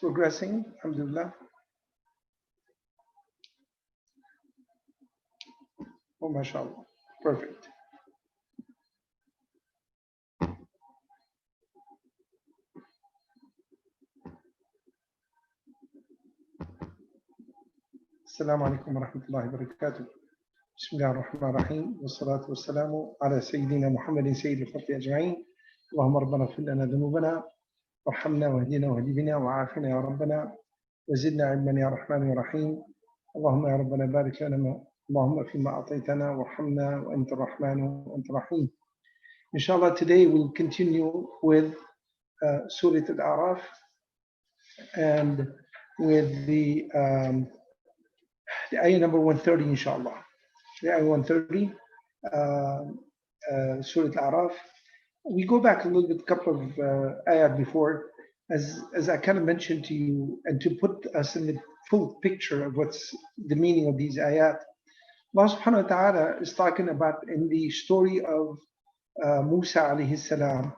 progressing, alhamdulillah. Oh, mashallah. Perfect. Assalamu alaikum wa rahmatullahi wa barakatuh. Bismillah ar-Rahman ar-Rahim. Wa salatu wa salamu ala Sayyidina Muhammadin Sayyid al-Khalqi ajma'in. Allahumma rabbana fil lana dhunubana warhamna wahdina wahdi bina wa'afina ya rabbana وزدنا علما يا رحمن يا رحيم اللهم يا ربنا بارك لنا اللهم فيما أعطيتنا وارحمنا وأنت الرحمن وأنت الرحيم. Inshallah, today we'll continue with Surah Al-A'raf and with the ayah number 130, inshallah. The ayah 130, Surah Al-A'raf. We go back a little bit, a couple of ayah before, as I kind of mentioned to you, and to put us in the full picture of what's the meaning of these ayat. Allah subhanahu wa ta'ala is talking about in the story of Musa alayhi salam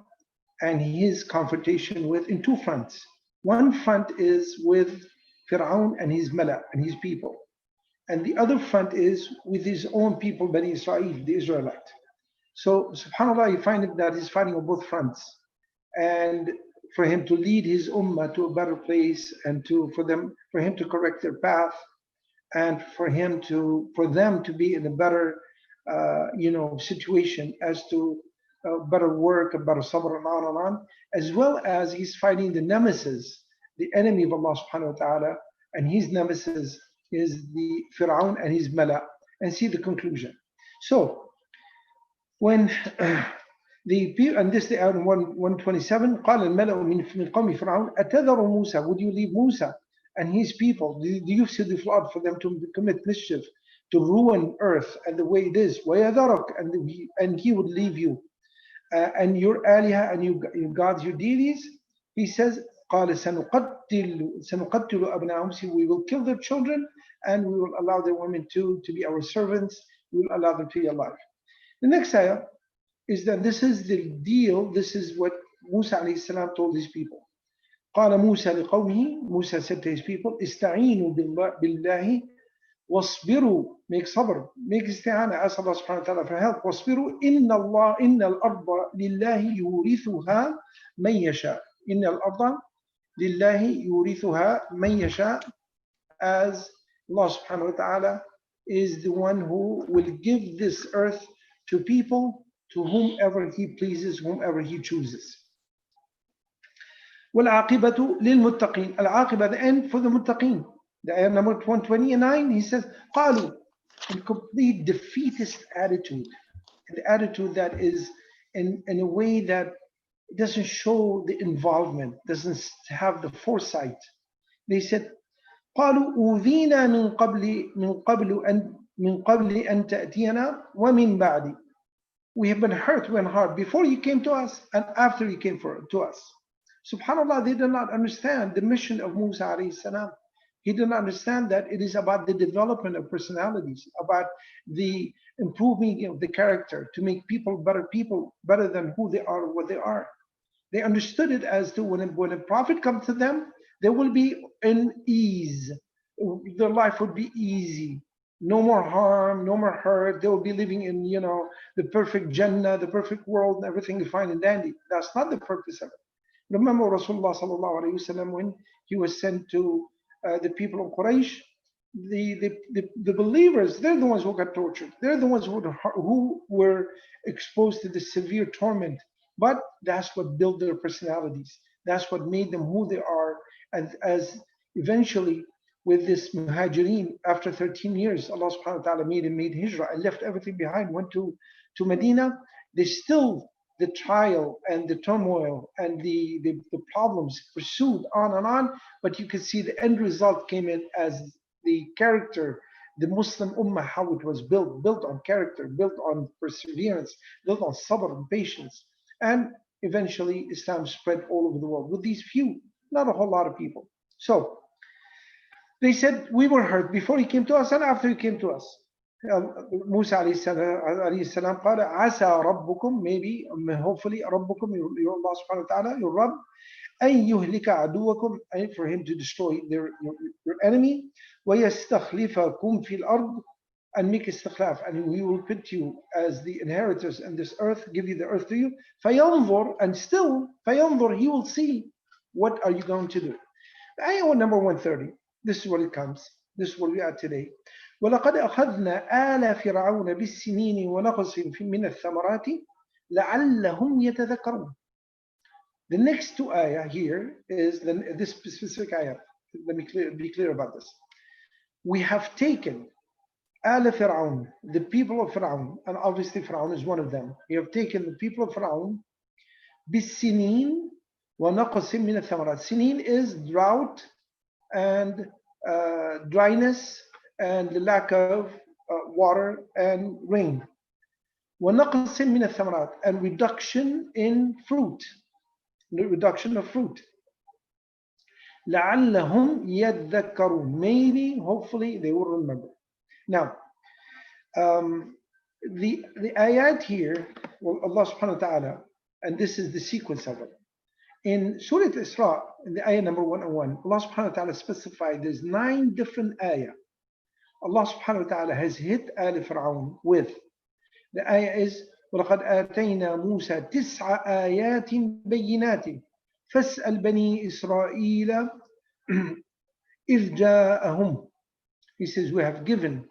and his confrontation with, in two fronts. One front is with Fir'aun and his mala and his people. And the other front is with his own people, Bani Israel, the Israelite. So subhanAllah, you find that he's fighting on both fronts. And for him to lead his ummah to a better place, and for him to correct their path, and for them to be in a better situation as to better work, a better sabr, and on, as well as he's fighting the nemesis, the enemy of Allah subhanahu wa ta'ala, and his nemesis is the Fir'aun and his mala. And see the conclusion. So when and this the ayah 127, قال الملأ من قوم فرعون أتذر موسى, would you leave Musa and his people, do you see the flood for them to commit mischief, to ruin earth and the way it is, ويذرك, and he would leave you, and your alihah and your gods, your deities. He says قال سنقتل أبناءهم, we will kill their children and we will allow their women to be our servants, we will allow them to be alive. The next ayah is that this is the deal, this is what Musa alayhi salam told his people. قال موسى لقومه, Musa said to his people, استعينوا بالله واصبروا, make sabr, make isti'ana, ask Allah subhanahu wa ta'ala for help. واصبروا إن الأرض لله يورثها من يشاء. إن الأرض لله يورثها من يشاء, as Allah subhanahu wa ta'ala is the one who will give this earth to people, to whomever he pleases, whomever he chooses. وَالْعَاقِبَةُ لِلْمُتَّقِينَ, al-aqibah, the end for the muttaqeen. The ayah number 129, he says, قَالُوا, in complete defeatist attitude, an attitude that is in a way that doesn't show the involvement, doesn't have the foresight. They said, قَالُوا أُوذِينَا من قبل أن تأتينا ومن بعد. We have been hurt, we were hard before you came to us and after you came to us. SubhanAllah, they did not understand the mission of Musa alayhi salam. He did not understand that it is about the development of personalities, about the improving of the character, to make people, better than who they are or what they are. They understood it as to when a prophet comes to them, they will be in ease. Their life would be easy. No more harm, no more hurt. They will be living in, the perfect Jannah, the perfect world, and everything is fine and dandy. That's not the purpose of it. Remember Rasulullah sallallahu alaihi wasallam, when he was sent to the people of Quraysh, the believers, they're the ones who got tortured. They're the ones who were exposed to the severe torment. But that's what built their personalities. That's what made them who they are. And as eventually, with this muhajirin, after 13 years, Allah subhanahu wa ta'ala made hijrah and left everything behind, went to Medina. They still, the trial and the turmoil and the problems pursued on, but you could see the end result came in as the character, the Muslim ummah, how it was built on character, built on perseverance, built on sabr and patience. And eventually Islam spread all over the world with these few, not a whole lot of people. So they said, we were hurt before he came to us and after he came to us. Musa alayhi salam قال عسى ربكم, maybe, hopefully, ربكم, your Allah subhanahu wa ta'ala, your Rabb, أن يهلك عدوكم, for him to destroy your enemy, ويستخلفكم في الأرض, and make istikhlaf, and we will put you as the inheritors in this earth, give you the earth to you. فينظر, and still فينظر, he will see what are you going to do. Ayah number 130, this is what it comes, this is where we are today. ولقد أخذنا آل فرعون بالسنين ونقص من الثمرات لعلهم يتذكرون. The next two ayah here is this specific ayah. Let me be clear about this. We have taken Al Fir'aun, the people of Fir'aun, and obviously Fir'aun is one of them. We have taken the people of Fir'aun بالسنين ونقص من الثمرات. Sinin is drought and dryness and the lack of water and rain. ونقص من الثمرات, and reduction in fruit, the reduction of fruit. لعلهم يذكرون, maybe, hopefully they will remember. Now, the ayat here, well, Allah subhanahu wa ta'ala, and this is the sequence of it. In Surah Isra, in the ayah number 101, Allah subhanahu wa ta'ala specified there's 9 different ayah. Allah subhanahu wa ta'ala has hit Al Fir'aun with. The ayah is, وَلَقَدْ آتَيْنَا مُوسَى 9 آيَاتٍ بَيِّنَاتٍ فَاسْأَلْ بَنِي إِسْرَائِيلَ إِذْ جَاءَهُمْ. He says, we have given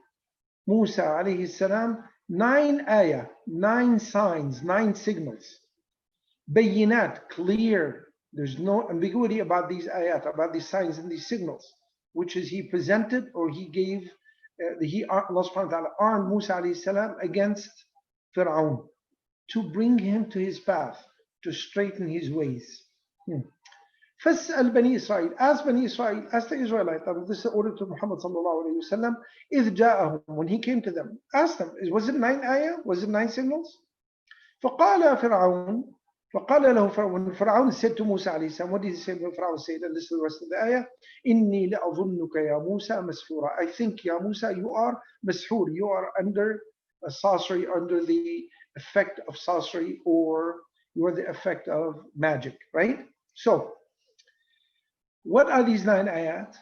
Musa alayhi salam 9 ayah, 9 signs, 9 signals. Bayinat, clear. There's no ambiguity about these ayat, about these signs and these signals, which is he presented or he gave, Allah subhanahu wa ta'ala armed Musa alayhi salam against Fir'aun to bring him to his path, to straighten his ways. فَاسْأَلْ بَنِي إِسْرَائِيل, ask Bani Israel, ask the Israelites, this is ordered to Muhammad sallallahu alayhi wa sallam, إِذْ جَاءَهُمْ, when he came to them, ask them, was it 9 ayah? Was it 9 signals? فَقَالَ فِرْعَوْنُ, فَقَالَ لَهُ فِرْعَوْنُ, Fir'aun said to Musa alayhi salam, what did he say when Fir'aun said, and this is the rest of the ayah, إِنِّي لَأَظُنُّكَ يَا مُوسَى مَسْحُورًا, I think, Ya Musa, you are mashur, you are under a sorcery, under the effect of sorcery, or you are the effect of magic, right? So, what are these 9 ayat?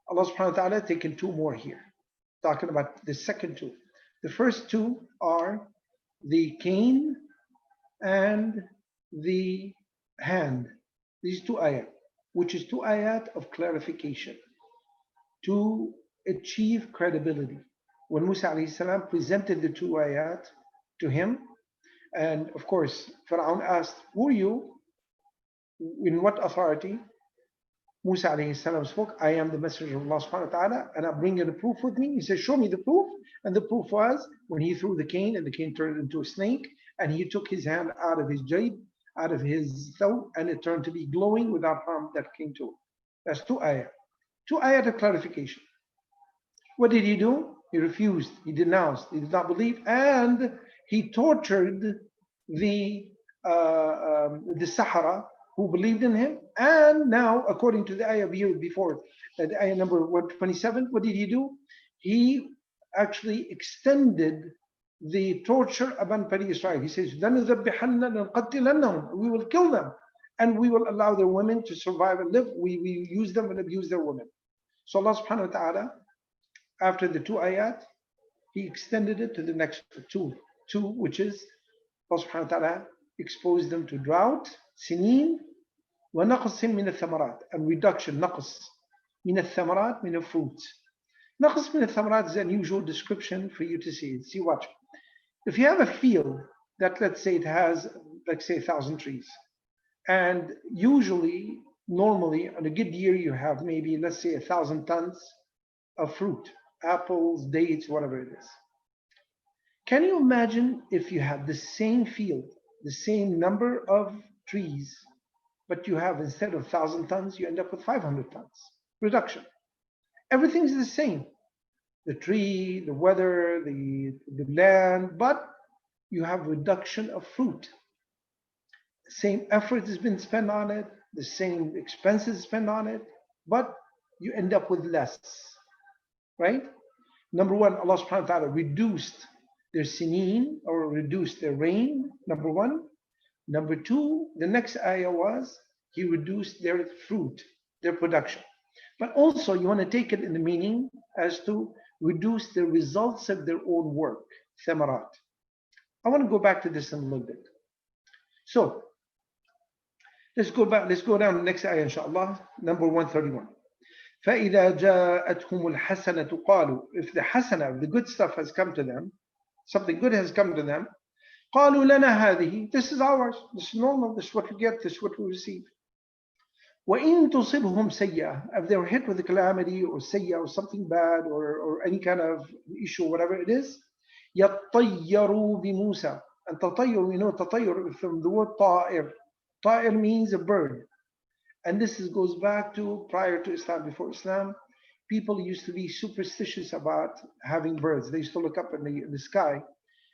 Allah subhanahu wa ta'ala taken 2 more here, talking about the second 2. The first 2 are the cane and the hand. These 2 ayat, which is 2 ayat of clarification to achieve credibility. When Musa alayhi salam presented the 2 ayat to him, and of course, Fir'aun asked, who are you? In what authority? Musa alayhi salam spoke, I am the messenger of Allah subhanahu wa ta'ala, and I'm bringing the proof with me. He said, show me the proof. And the proof was when he threw the cane, and the cane turned into a snake, and he took his hand out of his jayb, out of his thawb, and it turned to be glowing without harm that came to it. That's 2 ayah. 2 ayah of clarification. What did he do? He refused, he denounced, he did not believe, and he tortured the Sahara who believed in him. And now, according to the ayah before, the ayah number 127, what did he do? He actually extended the torture upon Bani Israel. He says, we will kill them, and we will allow their women to survive and live. We use them and abuse their women. So Allah subhanahu wa ta'ala, after the 2 ayat, he extended it to the next 2, which is Allah subhanahu wa ta'ala exposed them to drought, sinin, wa naqsin min al-thamarat, and reduction, naqs, min al-thamarat, min al-fruits. Naqs min al-thamarat is an unusual description for you to see. See, watch. If you have a field that, let's say, it has, let's say, 1,000 trees, and usually, normally, on a good year, you have maybe, let's say, 1,000 tons of fruit, apples, dates, whatever it is. Can you imagine if you have the same field, the same number of trees, but you have, instead of 1,000 tons, you end up with 500 tons? Reduction. Everything's the same. The tree, the weather, the land, but you have reduction of fruit. Same effort has been spent on it, the same expenses spent on it, but you end up with less, right? Number one, Allah subhanahu wa ta'ala reduced their sinin, or reduced their rain, number one. Number two, the next ayah was, He reduced their fruit, their production. But also, you want to take it in the meaning as to reduce the results of their own work, thamarat. I want to go back to this in a little bit. So, let's go back, let's go down to the next ayah, inshallah, number 131. فَإِذَا جَاءَتْهُمُ الْحَسَنَةُ قَالُوا. If the hasana, the good stuff has come to them, something good has come to them, قَالُوا لَنَا هَذِهِ. This is ours, this is normal, this is what we get, this is what we receive. وَإِن تُصِبْهُمْ سَيِّئَةٌ. If they're hit with a calamity or sayya or something bad or any kind of issue, whatever it is, يَطَّيَّرُوا بِمُوسَى. And تطير, we know تطير from the word طائر. طائر means a bird. And this goes back to prior to Islam, before Islam. People used to be superstitious about having birds. They used to look up in the sky.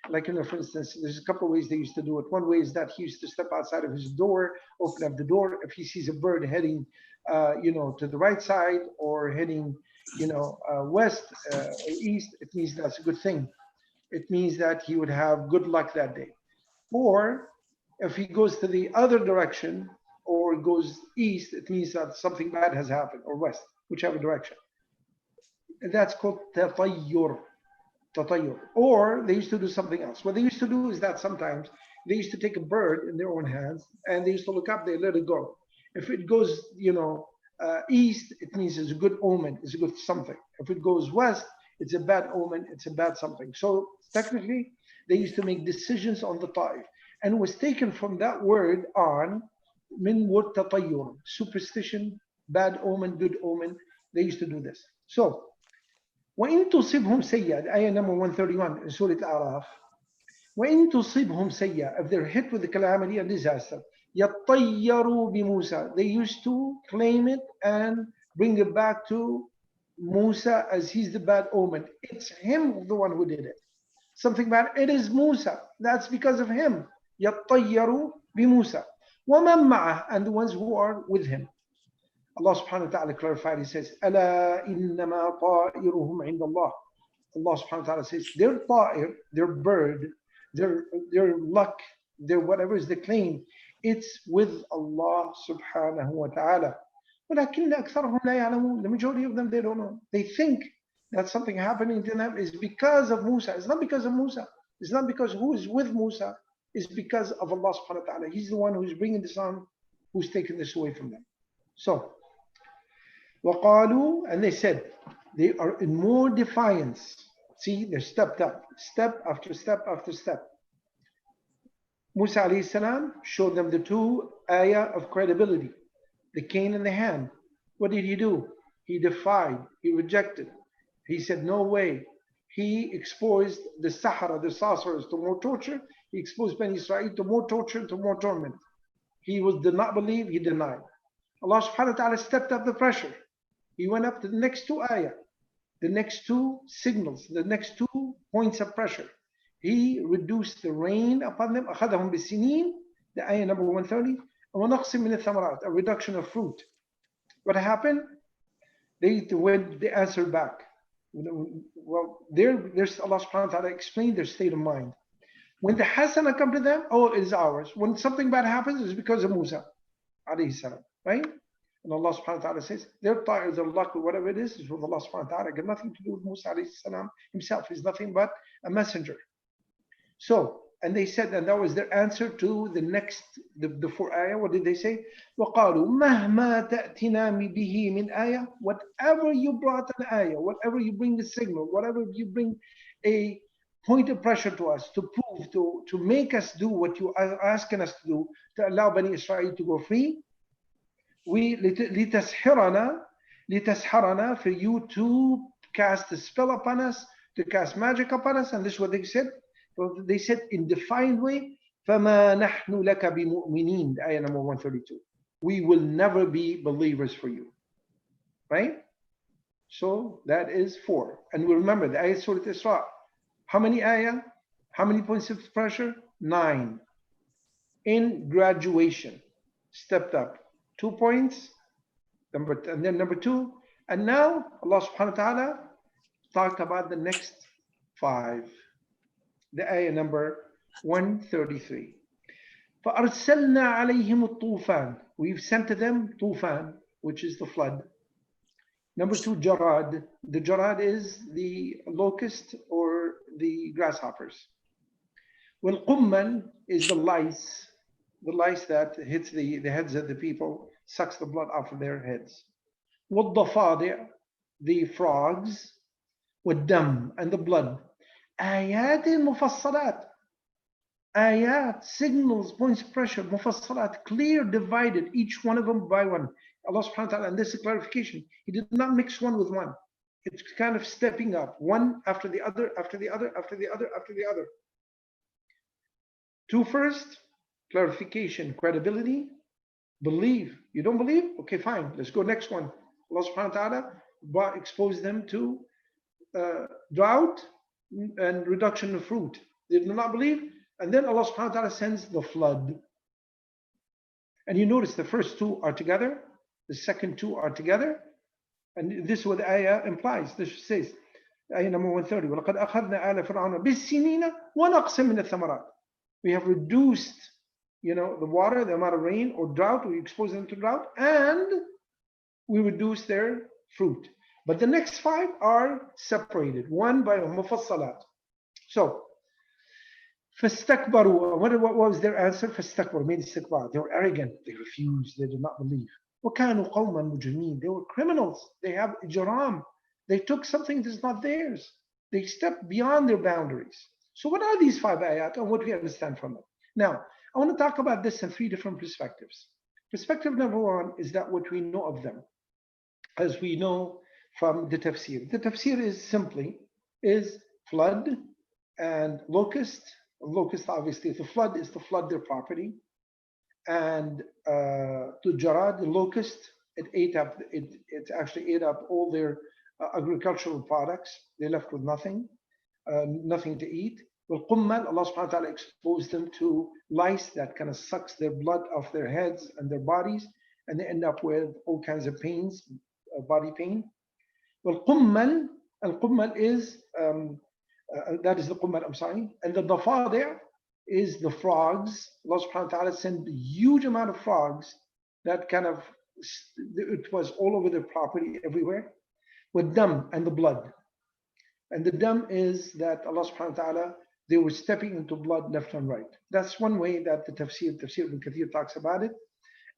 Like, for instance, there's a couple of ways they used to do it. One way is that he used to step outside of his door, open up the door. If he sees a bird heading, to the right side or heading, west or east, it means that's a good thing. It means that he would have good luck that day. Or if he goes to the other direction or goes east, it means that something bad has happened, or west, whichever direction. And that's called tatayyur. Or they used to do something else. What they used to do is that sometimes they used to take a bird in their own hands and they used to look up, they let it go. If it goes, east, it means it's a good omen, it's a good something. If it goes west, it's a bad omen, it's a bad something. So technically, they used to make decisions on the ta'if. And it was taken from that word on, min word tatayyur, superstition, bad omen, good omen. They used to do this. So, وَإِن تُصِبْهُمْ سَيِّئَةٌ, ayah number 131 in Surah Al-A'raf. وَإِن تُصِبْهُمْ سَيِّئَةٌ, if they're hit with a calamity and disaster, يَطَّيَّرُوا بِمُوسَى, they used to claim it and bring it back to Musa as he's the bad omen. It's him, the one who did it. Something bad, it is Musa. That's because of him. يَطَّيَّرُوا بِمُوسَى وَمَن مَّعَهُ, and the ones who are with him. Allah subhanahu wa ta'ala clarified, He says, أَلَا إِنَّمَا طَائِرُهُمْ عِنْدَ اللَّهِ. Allah subhanahu wa ta'ala says, their ta'ir, their bird, their luck, their whatever is the claim, it's with Allah subhanahu wa ta'ala. وَلَكِنَّ أَكْثَرَهُمْ لَا يَعْلَمُونَ. The majority of them, they don't know. They think that something happening to them is because of Musa. It's not because of Musa. It's not because who is with Musa. It's because of Allah subhanahu wa ta'ala. He's the one who's bringing this on, who's taking this away from them. So, وَقَالُوا, and they said, they are in more defiance. See, they're stepped up, step after step after step. Musa alayhi salam showed them the two ayah of credibility, the cane in the hand. What did he do? He defied, he rejected. He said, no way. He exposed the Sahara, the sorcerers, to more torture. He exposed Bani Israel to more torture, to more torment. He did not believe, he denied. Allah subhanahu wa ta'ala stepped up the pressure. He went up to the next two ayah, the next two signals, the next 2 points of pressure. He reduced the rain upon them. أَخَذَهُمْ بِالسِّنِينَ, the ayah number 130. وَنَقْصٍ مِنَ الثَّمَرَاتِ, a reduction of fruit. What happened? They answered back. Well, there's Allah subhanahu wa ta'ala explained their state of mind. When the hasana come to them, oh, it is ours. When something bad happens, it's because of Musa alayhi salam, right? And Allah subhanahu wa ta'ala says, their ta'ir, their luck, or whatever it is with Allah subhanahu wa ta'ala. It got nothing to do with Musa alayhi salam himself. He's nothing but a messenger. So, and they said, and that was their answer to the next, the 4 ayah. What did they say? وَقَالُوا مَهْمَا تَأْتِنَا بِهِ مِنْ آيَةٍ. Whatever you brought an ayah, whatever you bring a signal, whatever you bring a point of pressure to us, to prove, to make us do what you are asking us to do, to allow Bani Israel to go free, لِتَسْحَرَنَا, for you to cast a spell upon us, to cast magic upon us. And this is what they said. They said in defined way, فَمَا نَحْنُ لَكَ بِمُؤْمِنِينَ, ayah number 132. We will never be believers for you. Right? So that is 4. And we remember the ayah Surah Isra. How many ayah? How many points of pressure? 9. In graduation, stepped up. 2 points, and then number 2. And now Allah subhanahu wa ta'ala talked about the next 5. The ayah number 133. فَأَرْسَلْنَا عَلَيْهِمُ الطُّوفَانِ. we've sent to them Tufan, which is the flood. Number two, Jarad. The Jarad is the locust or the grasshoppers. Well, Qummal is the lice that hits the heads of the people, sucks the blood off of their heads. والضفادع, the frogs. والدم, and the blood. آيات مفصلات. Ayat, signals, points of pressure, mufassalat, clear, divided, each one of them by one. Allah subhanahu wa ta'ala, and this is clarification. He did not mix one with one. It's kind of stepping up, one after the other, after the other, after the other, after the other. Two first, clarification, credibility, believe. You don't believe? Okay, fine. Let's go next one. Allah subhanahu wa ta'ala exposed them to drought and reduction of fruit. They did not believe. And then Allah subhanahu wa ta'ala sends the flood. And you notice the first two are together, the second two are together. And this is what the ayah implies. This says, ayah number 130, وَلَقَدْ أَخَذْنَا آلَ فِرْعَوْنَ بِالسِّنِينَ وَنَقْصٍ مِنَ الثَّمَرَاتِ. We have reduced, the water, the amount of rain or drought, we expose them to drought, and we reduce their fruit. But the next five are separated, one by mufassalat. So, فَاسْتَكْبَرُوا. What was their answer? فَاسْتَكْبَرُوا, means istikbar. They were arrogant, they refused, they did not believe. وَكَانُوا قَوْمًا مُجْرِمِينَ. They were criminals, they have ijram. They took something that's not theirs. They stepped beyond their boundaries. So what are these five ayat and what we understand from them? Now, I want to talk about this in three different perspectives. Perspective number one is that what we know of them, as we know from the tafsir. The tafsir is simply flood and locust. Locust, obviously, the flood is to flood their property. And to Jarad, the locust, it actually ate up all their agricultural products. They left with nothing to eat. Well, Qummal, Allah subhanahu wa ta'ala exposed them to lice that kind of sucks their blood off their heads and their bodies, and they end up with all kinds of pains, body pain. Well, Qummal, al-Qummal is, that is the Qummal, I'm sorry. And the Dafadi' is the frogs. Allah subhanahu wa ta'ala sent a huge amount of frogs that kind of, it was all over their property everywhere. With dam, and the blood. And the dam is that Allah subhanahu wa ta'ala, they were stepping into blood left and right. That's one way that the tafsir ibn Kathir talks about it.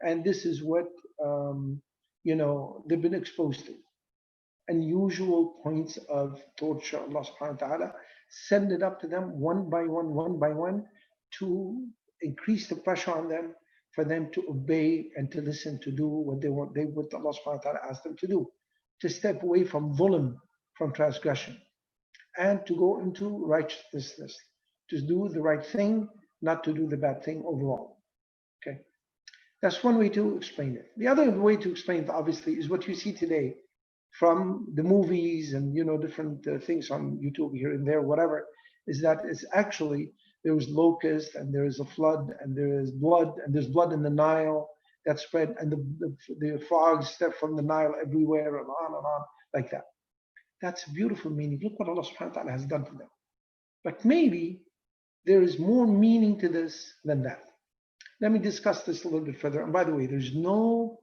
And this is what, they've been exposed to. Unusual points of torture, Allah subhanahu wa ta'ala send it up to them one by one, to increase the pressure on them, for them to obey and to listen, to do what what Allah subhanahu wa ta'ala asked them to do, to step away from dhulm, from transgression, and to go into righteousness, to do the right thing, not to do the bad thing overall. Okay, that's one way to explain it. The other way to explain it, obviously, is what you see today from the movies and different things on YouTube here and there, whatever, is that it's actually there was locust and there is a flood and there is blood and there's blood in the Nile that spread, and the frogs step from the Nile everywhere and on like that. That's a beautiful meaning. Look what Allah subhanahu wa ta'ala has done to them. But maybe there is more meaning to this than that. Let me discuss this a little bit further. And by the way, there's no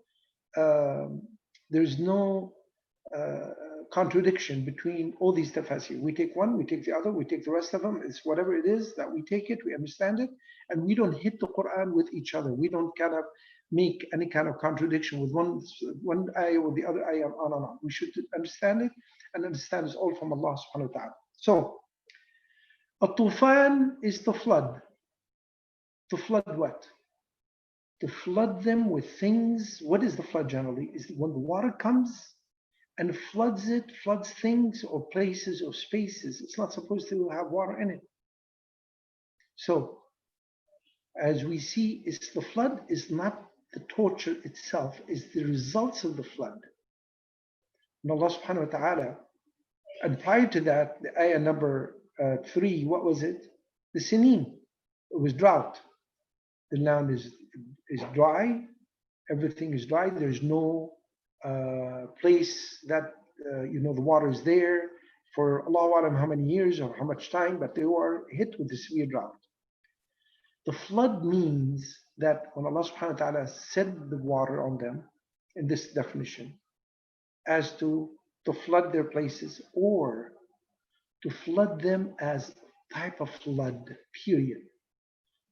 contradiction between all these tafsir. We take one, we take the other, we take the rest of them. It's whatever it is that we take it, we understand it, and we don't hit the Quran with each other. We don't kind of make any kind of contradiction with one ayah or the other ayah, on. We should understand it, and understand it's all from Allah subhanahu wa ta'ala. So, a tufan is to flood. To flood what? To flood them with things. What is the flood generally? Is when the water comes and floods things or places or spaces. It's not supposed to have water in it. So, as we see, it's the flood is not the torture itself, is the results of the flood. And Allah subhanahu wa ta'ala, and prior to that, the ayah number 3, what was it? The sineen. It was drought. The land is dry. Everything is dry. There's no place that the water is there for Allahu Alam how many years or how much time, but they were hit with the severe drought. The flood means that when Allah subhanahu wa ta'ala sent the water on them, in this definition, as to flood their places or to flood them as type of flood, period.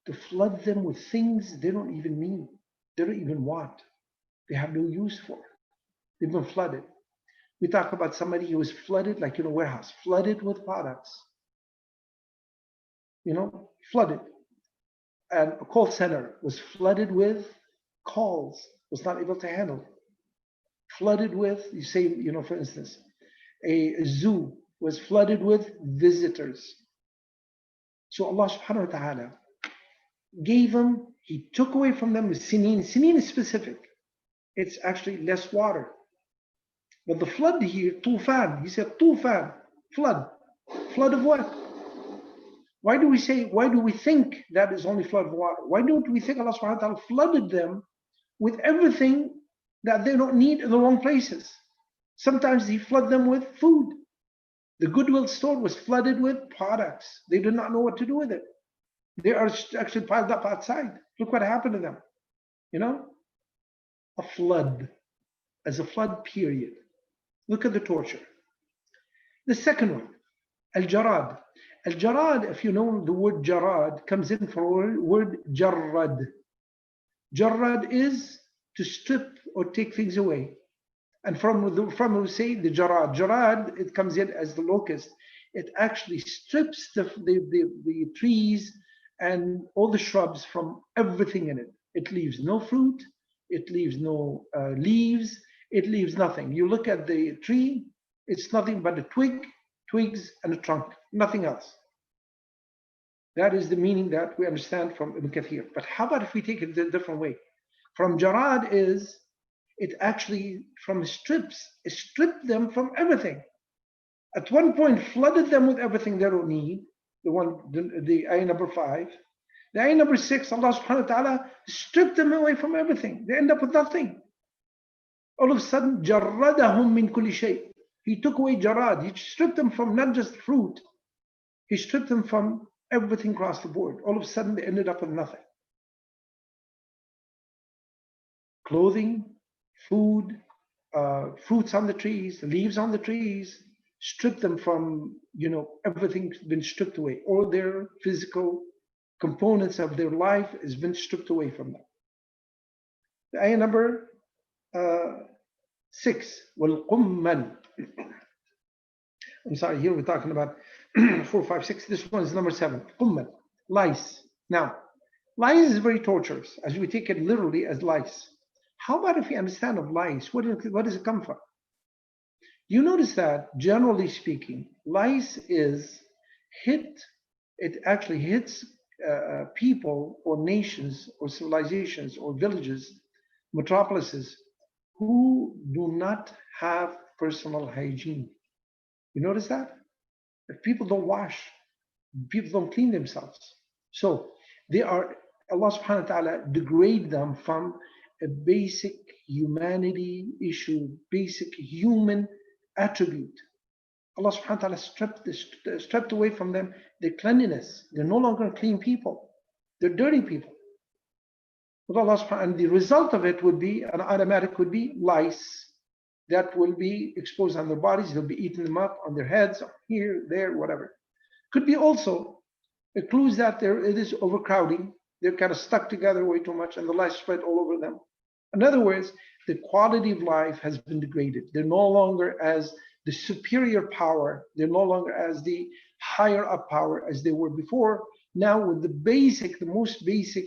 To flood them with things they don't even need, they don't even want, they have no use for. They've been flooded. We talk about somebody who was flooded, like in a warehouse, flooded with products, flooded. And a call center was flooded with calls, was not able to handle. Flooded with, you say, for instance, a zoo was flooded with visitors. So Allah subhanahu wa ta'ala gave them, He took away from them the sinin. Sinin is specific. It's actually less water. But the flood here, tufan, He said tufan, flood. Flood of what? Why do we think that is only flood of water? Why don't we think Allah subhanahu wa ta'ala flooded them with everything that they don't need in the wrong places? Sometimes He flooded them with food. The Goodwill store was flooded with products. They did not know what to do with it. They are actually piled up outside. Look what happened to them. A flood, as a flood period. Look at the torture. The second one, al-jarad. Al-jarad, if you know the word jarad, comes in from the word jarrad. Jarrad is to strip or take things away. And from we say the jarad. Jarad, it comes in as the locust. It actually strips the trees and all the shrubs from everything in it. It leaves no fruit, it leaves no leaves, it leaves nothing. You look at the tree, it's nothing but a twigs, and a trunk, nothing else. That is the meaning that we understand from Ibn Kathir. But how about if we take it a different way? From jarad is, it actually, from strips, it stripped them from everything. At one point, flooded them with everything they don't need. The ayah number 5. The ayah number 6, Allah subhanahu wa ta'ala stripped them away from everything. They end up with nothing. All of a sudden, jarradahum min kulli shay. He took away jarad. He stripped them from not just fruit. He stripped them from everything across the board. All of a sudden, they ended up with nothing. Clothing, food, fruits on the trees, leaves on the trees, stripped them from, everything's been stripped away. All their physical components of their life has been stripped away from them. The ayah number 6, وَالْقُمَّنْ. I'm sorry, here we're talking about 4, 5, 6. This one is number 7, qumman, lice. Now, lice is very torturous, as we take it literally as lice. How about if we understand of lice? What does it come from? You notice that, generally speaking, lice it actually hits people or nations or civilizations or villages, metropolises, who do not have personal hygiene. You notice that? If people don't wash, people don't clean themselves. So Allah subhanahu wa ta'ala degrade them from a basic humanity issue, basic human attribute. Allah subhanahu wa ta'ala stripped away from them their cleanliness. They're no longer clean people. They're dirty people. But Allah subhanahu, and the result of it would be, an automatic would be lice that will be exposed on their bodies. They'll be eating them up on their heads, here, there, whatever. Could be also clues that it is overcrowding. They're kind of stuck together way too much and the lice spread all over them. In other words, the quality of life has been degraded. They're no longer as the superior power. They're no longer as the higher up power as they were before. Now with the most basic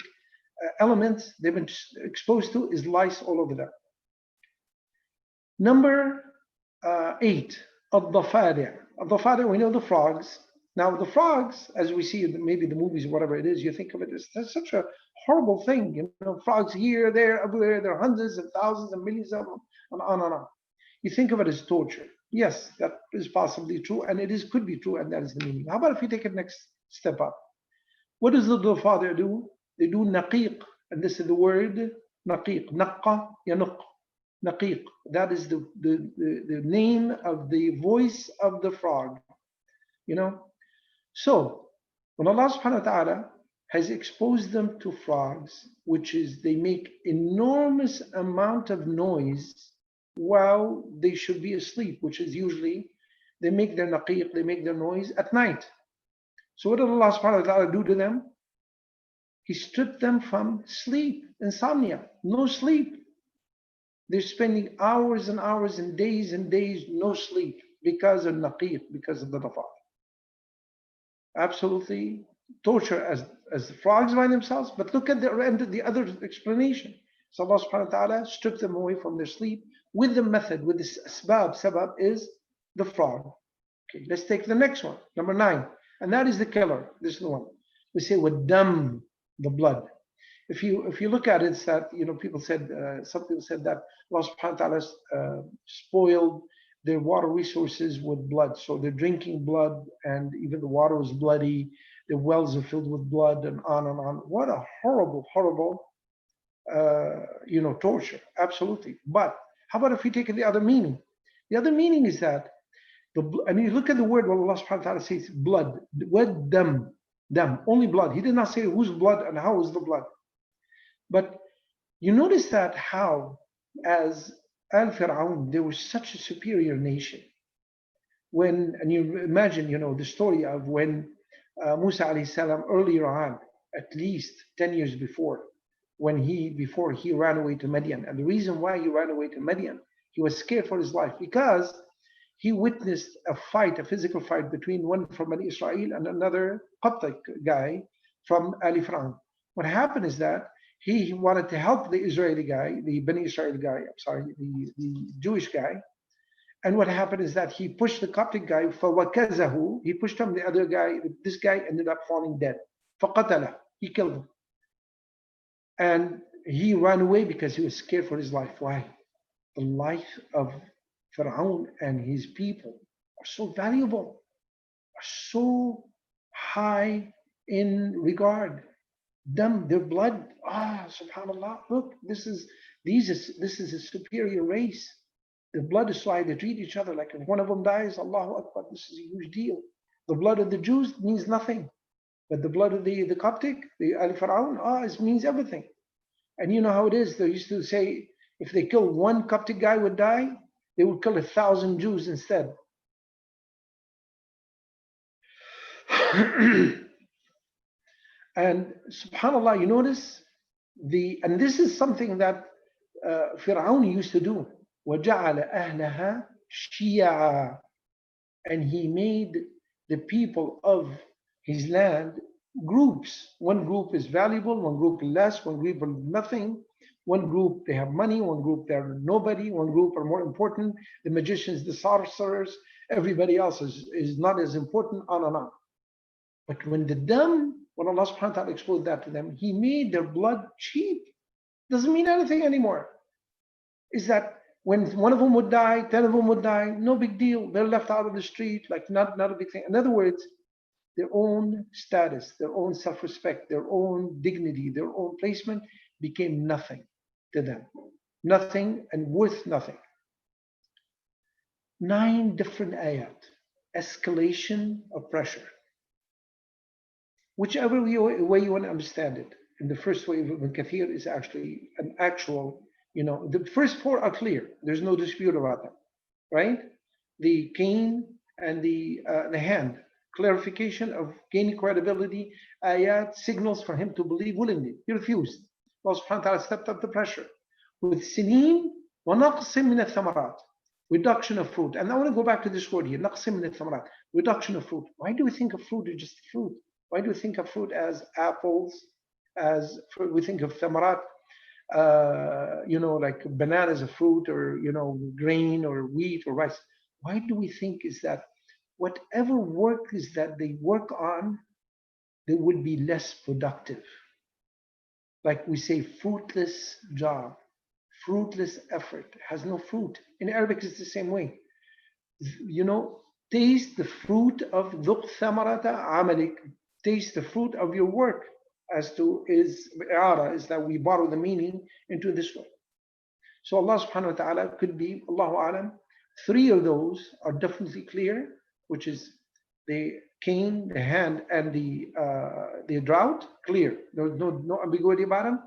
elements they've been exposed to is lice all over them. Number 8, al-dafadi'. Al-dafadi', we know the frogs. Now the frogs, as we see in maybe the movies or whatever it is, you think of it as such a horrible thing. Frogs here, there, everywhere. There are hundreds and thousands and millions of them, and on and on. You think of it as torture. Yes, that is possibly true, and could be true, and that is the meaning. How about if we take it next step up? What does the dafadi' do? They do naqiq, and this is the word naqiq. Naqqa yanuq. Naqiq. That is the name of the voice of the frog. So when Allah subhanahu wa ta'ala has exposed them to frogs, which is they make enormous amount of noise while they should be asleep, which is usually they make their naqiq, they make their noise at night. So what did Allah subhanahu wa ta'ala do to them? He stripped them from sleep, insomnia, no sleep. They're spending hours and hours and days, no sleep because of naqiq, because of the dafa. Absolutely torture as the frogs by themselves. But look at the other explanation. So Allah subhanahu wa ta'ala stripped them away from their sleep with the method, with this asbab. Sabab is the frog. Okay, let's take the next one, number 9. And that is the killer. This is the one. We say with dam, the blood. If you look at it, it's that people said some people said that Allah subhanahu wa ta'ala spoiled their water resources with blood. So they're drinking blood, and even the water was bloody. The wells are filled with blood, and on and on. What a horrible, horrible, torture. Absolutely. But how about if we take the other meaning? The other meaning is that and you look at the word when Allah subhanahu wa ta'ala says blood. The word dam, only blood. He did not say whose blood and how is the blood. But you notice that how, as Al-Fir'aun, they were such a superior nation. And you imagine, the story of when Musa alayhi salam earlier on, at least 10 years before he ran away to Madian. And the reason why he ran away to Madian, he was scared for his life because he witnessed a physical fight between one from Bani Israel and another Qattik guy from Ali Fir'aun. What happened is that he wanted to help the Israeli guy, the Bani Israel guy, the Jewish guy. And what happened is that he pushed the Coptic guy, فَوَكَزَهُ, he pushed him, the other guy, this guy ended up falling dead. فَقَتَلَهُ, he killed him. And he ran away because he was scared for his life. Why? The life of Fir'aun and his people are so valuable, are so high in regard. Their blood, subhanallah, look, this is a superior race. Their blood is why they treat each other like if one of them dies, Allahu Akbar, this is a huge deal. The blood of the Jews means nothing. But the blood of the Coptic, the Al Fir'aun, it means everything. And you know how it is. They used to say if they kill one Coptic guy would die, they would kill 1,000 Jews instead. And subhanallah, you notice and this is something that Fir'aun used to do. وَجَعَلَ أَهْلَهَا شِيَعًا, and he made the people of his land groups. One group is valuable, one group less, one group nothing. One group they have money, one group they're nobody, one group are more important. The magicians, the sorcerers, everybody else is not as important, on and on. But when Allah subhanahu wa ta'ala exposed that to them, he made their blood cheap. Doesn't mean anything anymore. Is that when one of them would die, 10 of them would die, no big deal. They're left out of the street, like not a big thing. In other words, their own status, their own self-respect, their own dignity, their own placement became nothing to them. Nothing and worth nothing. 9 different ayat. Escalation of pressure. Whichever way you want to understand it. And the first way of Ibn Kathir is actually an actual, the first 4 are clear. There's no dispute about them, right? The cane and the hand. Clarification of gaining credibility. Ayat signals for him to believe willingly. He refused. Allah subhanahu wa ta'ala stepped up the pressure. With sineen wa naqsim min al-thamarat. Reduction of fruit. And I want to go back to this word here. Naqsim min al-thamarat. Reduction of fruit. Why do we think of fruit as just fruit? Why do we think of fruit as apples? We think of thamarat, like bananas, a fruit, or grain or wheat or rice. Why do we think is that whatever work is that they work on, they would be less productive? Like we say, fruitless job, fruitless effort has no fruit. In Arabic, it's the same way. Taste the fruit of dhuq thamarata amalik. Taste the fruit of your work. As to is that we borrow the meaning into this way. So Allah subhanahu wa ta'ala could be, Allahu alam, 3 of those are definitely clear, which is the Cain, the hand, and the drought, clear. No ambiguity about them.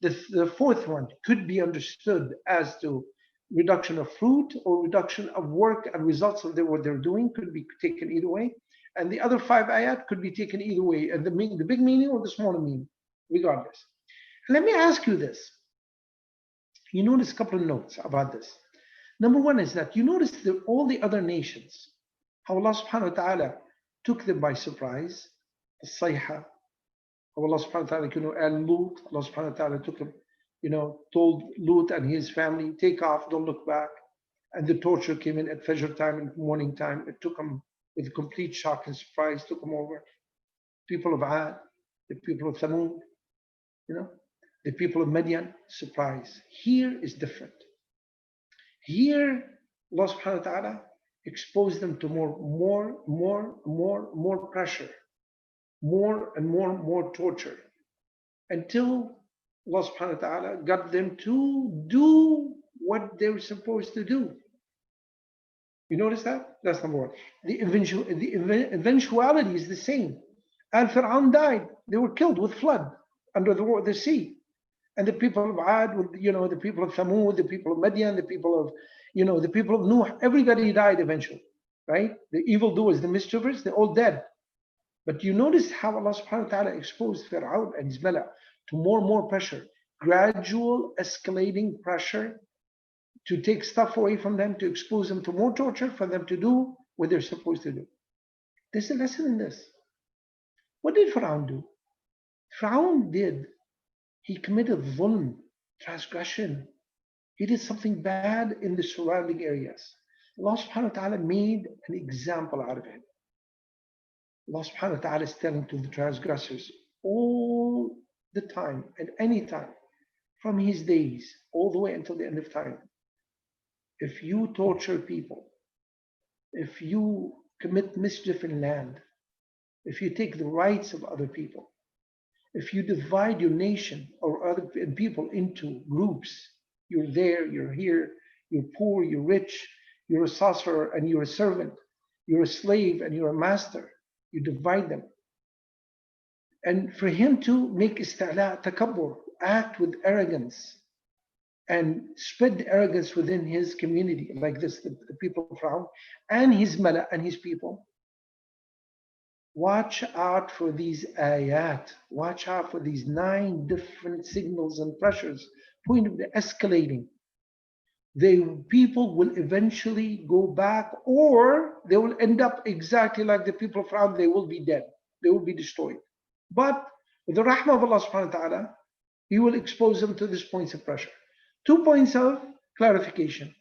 The fourth one could be understood as to reduction of fruit or reduction of work and results of what they're doing could be taken either way. And the other five ayat could be taken either way, and the big meaning or the smaller meaning, regardless. Let me ask you this. You notice a couple of notes about this. Number one is that you notice that all the other nations, how Allah subhanahu wa ta'ala took them by surprise, the sayha, how Allah subhanahu wa ta'ala, and Lut, Allah subhanahu wa ta'ala took him, told Lut and his family, take off, don't look back. And the torture came in at Fajr time and morning time. It took them with complete shock and surprise, took them over. People of Ad, the people of Thamud, the people of Midian, surprise. Here is different. Here, Allah subhanahu wa ta'ala exposed them to more pressure, more and more torture, until Allah subhanahu wa ta'ala got them to do what they were supposed to do. You notice that? That's number one. The eventuality is the same. Al-Fir'aun died. They were killed with flood under the sea. And the people of Ad, the people of Thamud, the people of Midian, the people of Nuh, everybody died eventually, right? The evildoers, the mischievers, they're all dead. But you notice how Allah subhanahu wa ta'ala exposed Fir'aun and his mala to more and more pressure, gradual escalating pressure to take stuff away from them, to expose them to more torture, for them to do what they're supposed to do. There's a lesson in this. What did Fir'aun do? Fir'aun he committed dhulm, transgression. He did something bad in the surrounding areas. Allah subhanahu wa ta'ala made an example out of it. Allah subhanahu wa ta'ala is telling to the transgressors all the time and any time, from his days all the way until the end of time. If you torture people, if you commit mischief in land, if you take the rights of other people, if you divide your nation or other people into groups, you're there, you're here, you're poor, you're rich, you're a sorcerer and you're a servant, you're a slave and you're a master, you divide them. And for him to make ista'la, takabbur, act with arrogance and spread arrogance within his community like this, the people of Fir'aun and his mala and his people, watch out for these ayat. Watch out for these 9 different signals and pressures, point of the escalating. People will eventually go back, or they will end up exactly like the people of Fir'aun. They will be dead. They will be destroyed. But with the rahmah of Allah subhanahu wa ta'ala, He will expose them to these points of pressure. 2 points of clarification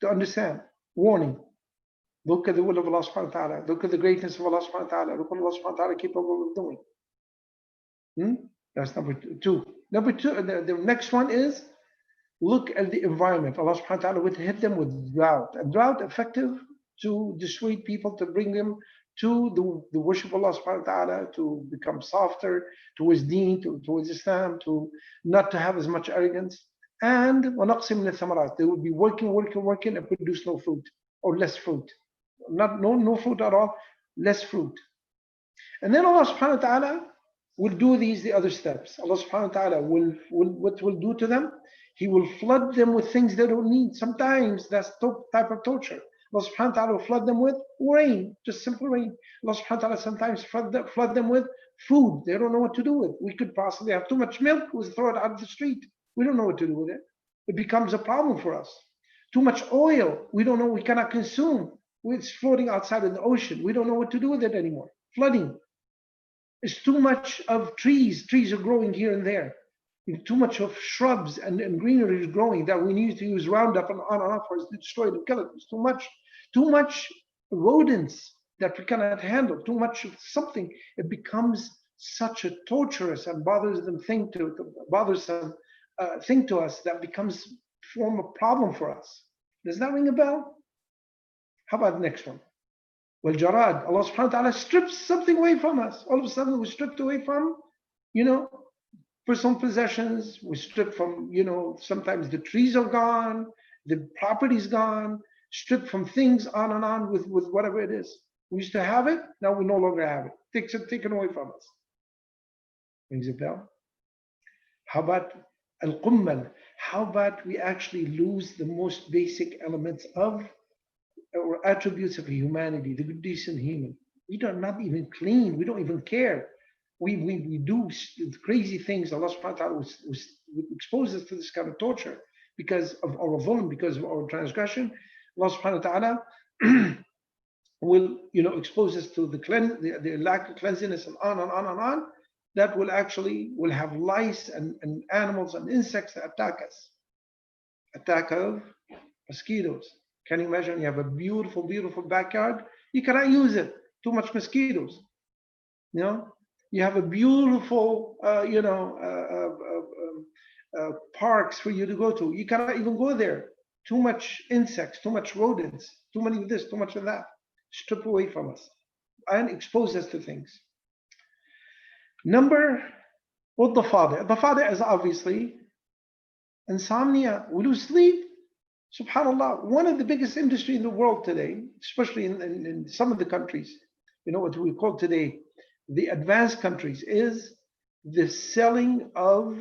to understand. Warning. Look at the will of Allah subhanahu wa ta'ala. Look at the greatness of Allah subhanahu wa ta'ala. Look what Allah subhanahu wa ta'ala capable of doing. That's number 2. Number 2, the next one is look at the environment. Allah subhanahu wa ta'ala would hit them with drought. And drought effective to dissuade people, to bring them to the worship of Allah subhanahu wa ta'ala, to become softer towards deen, towards Islam, to not to have as much arrogance. And وَنَقْصٍ مِنَ الثَّمَرَاتِ. They would be working and produce no fruit or less fruit. No fruit at all, less fruit. And then Allah subhanahu wa ta'ala will do the other steps. Allah subhanahu wa ta'ala what will do to them? He will flood them with things they don't need. Sometimes that's type of torture. Allah subhanahu wa ta'ala will flood them with rain, just simple rain. Allah subhanahu wa ta'ala sometimes flood them with food they don't know what to do with. We could possibly have too much milk, we'll throw it out of the street. We don't know what to do with it. It becomes a problem for us. Too much oil, we don't know, we cannot consume. It's floating outside in the ocean. We don't know what to do with it anymore. Flooding. It's too much of trees. Trees are growing here and there. Too much of shrubs and greenery is growing that we need to use Roundup and on and off for us to destroy it and kill it. It's too much. Too much rodents that we cannot handle. Too much of something. It becomes such a torturous and bothersome thing to us that becomes form a problem for us. Does that ring a bell? How about the next one? Well, Jarad, Allah subhanahu wa ta'ala strips something away from us. All of a sudden we're stripped away from, personal possessions. We're stripped from, sometimes the trees are gone, the property's gone, stripped from things on and on with whatever it is. We used to have it, now we no longer have it. Takes it taken away from us. Rings a bell? How about al-qummal? How about we actually lose the most basic elements of or attributes of humanity, the good decent human? We are not even clean. We don't even care. We do crazy things. Allah subhanahu wa ta'ala was expose us to this kind of torture because of our dhulm, because of our transgression. Allah subhanahu wa ta'ala will expose us to the lack of cleanliness and on and on and on. That will have lice and animals and insects that attack us. Attack of mosquitoes. Can you imagine? You have a beautiful, beautiful backyard. You cannot use it. Too much mosquitoes. You have a beautiful, parks for you to go to. You cannot even go there. Too much insects, too much rodents, too many of this, too much of that. Strip away from us and expose us to things. Number, what the father? The father is obviously insomnia. We lose sleep. Subhanallah, one of the biggest industry in the world today, especially in some of the countries, what we call today the advanced countries, is the selling of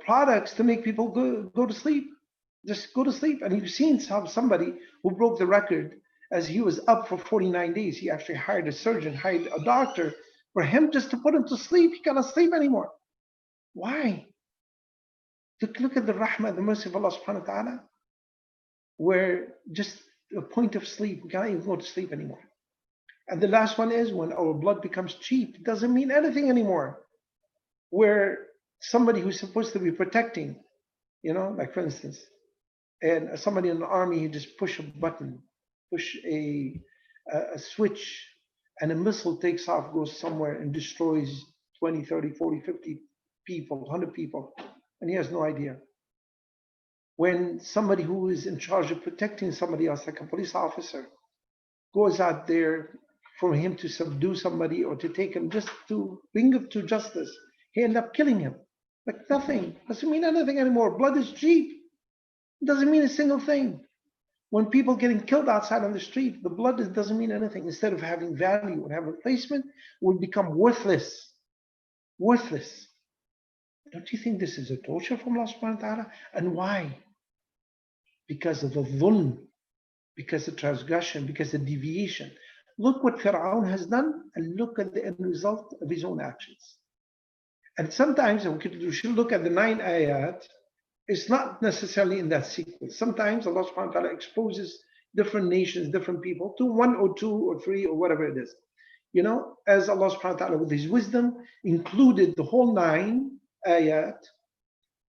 products to make people go to sleep. Just go to sleep. And you've seen somebody who broke the record as he was up for 49 days. He actually hired a surgeon, hired a doctor for him just to put him to sleep. He cannot sleep anymore. Why? Look at the rahmah, the mercy of Allah subhanahu wa ta'ala, where just a point of sleep, we can't even go to sleep anymore. And the last one is when our blood becomes cheap, it doesn't mean anything anymore. Where somebody who's supposed to be protecting, like for instance, and somebody in the army, he just push a button, push a switch, and a missile takes off, goes somewhere and destroys 20, 30, 40, 50 people, 100 people, and he has no idea. When somebody who is in charge of protecting somebody else, like a police officer, goes out there for him to subdue somebody or to take him just to bring him to justice, he ended up killing him. Like nothing. Doesn't mean anything anymore. Blood is cheap. It doesn't mean a single thing. When people getting killed outside on the street, the blood doesn't mean anything. Instead of having value and have replacement, it will become worthless. Worthless. Don't you think this is a torture from Allah subhanahu wa ta'ala? And why? Because of the dhulm, because of transgression, because of deviation. Look what Fir'aun has done and look at the end result of his own actions. And sometimes we should look at the 9 ayat. It's not necessarily in that sequence. Sometimes Allah subhanahu wa ta'ala exposes different nations, different people to 1 or 2 or 3 or whatever it is. As Allah subhanahu wa ta'ala with his wisdom included the whole 9 ayat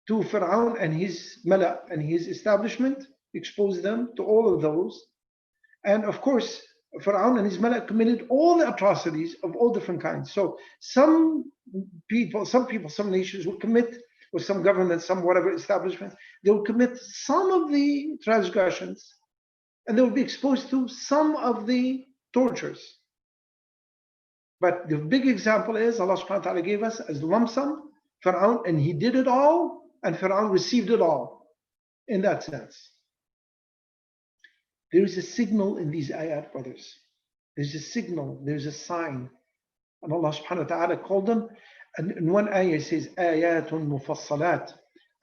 to Fir'aun and his mala and his establishment, exposed them to all of those. And of course, Fir'aun and his mala committed all the atrocities of all different kinds. So some nations will commit, or some governments, some whatever establishments, they will commit some of the transgressions and they will be exposed to some of the tortures. But the big example is Allah subhanahu wa ta'ala gave us as the lump sum, Fir'aun, and he did it all, and Fir'aun received it all in that sense. There is a signal in these ayat, brothers. There's a signal, there's a sign. And Allah subhanahu wa ta'ala called them, and in one ayah it says, ayatun mufassalat.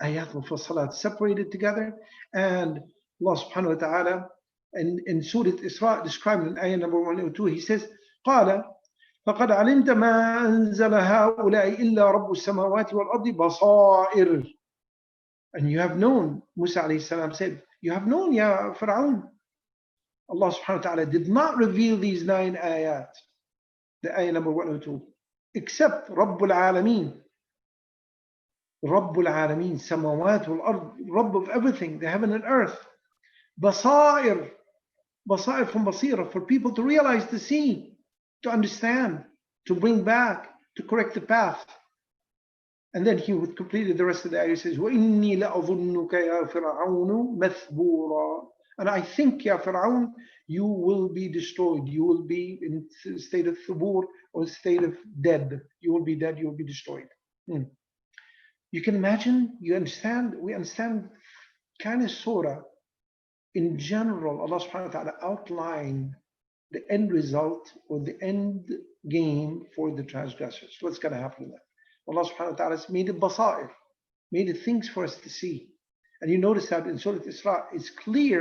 Ayat mufassalat, separated together. And Allah subhanahu wa ta'ala, in Surah Isra, described in ayah number 102, he says, قال فقد علمت ما أنزل هؤلاء إلا رب السماوات والأرض بصائر. And you have known, Musa alayhi salam said, you have known, Ya Fir'aun. Allah subhanahu wa ta'ala did not reveal these 9 ayat, the ayah number 102, except Rabbul Alameen. Rabbul Alameen, Samawat wal Ard, Rabb of everything, the heaven and earth. Basair, Basair from Basira, for people to realize, to see, to understand, to bring back, to correct the path. And then he would completed the rest of the ayah. He says, وَإِنِّي لَأَظُنُّكَ يَا فِرْعَوْنُ مَثْبُورًا. And I think, Ya Fir'aun, you will be destroyed. You will be in a state of thubur, or a state of dead. You will be dead, you will be destroyed. You can imagine, you understand, we understand kind of surah in general, Allah subhanahu wa ta'ala outlined the end result or the end game for the transgressors. What's going to happen to them? Allah subhanahu wa ta'ala has made it basair, made it things for us to see. And you notice that in Surah Isra, it's clear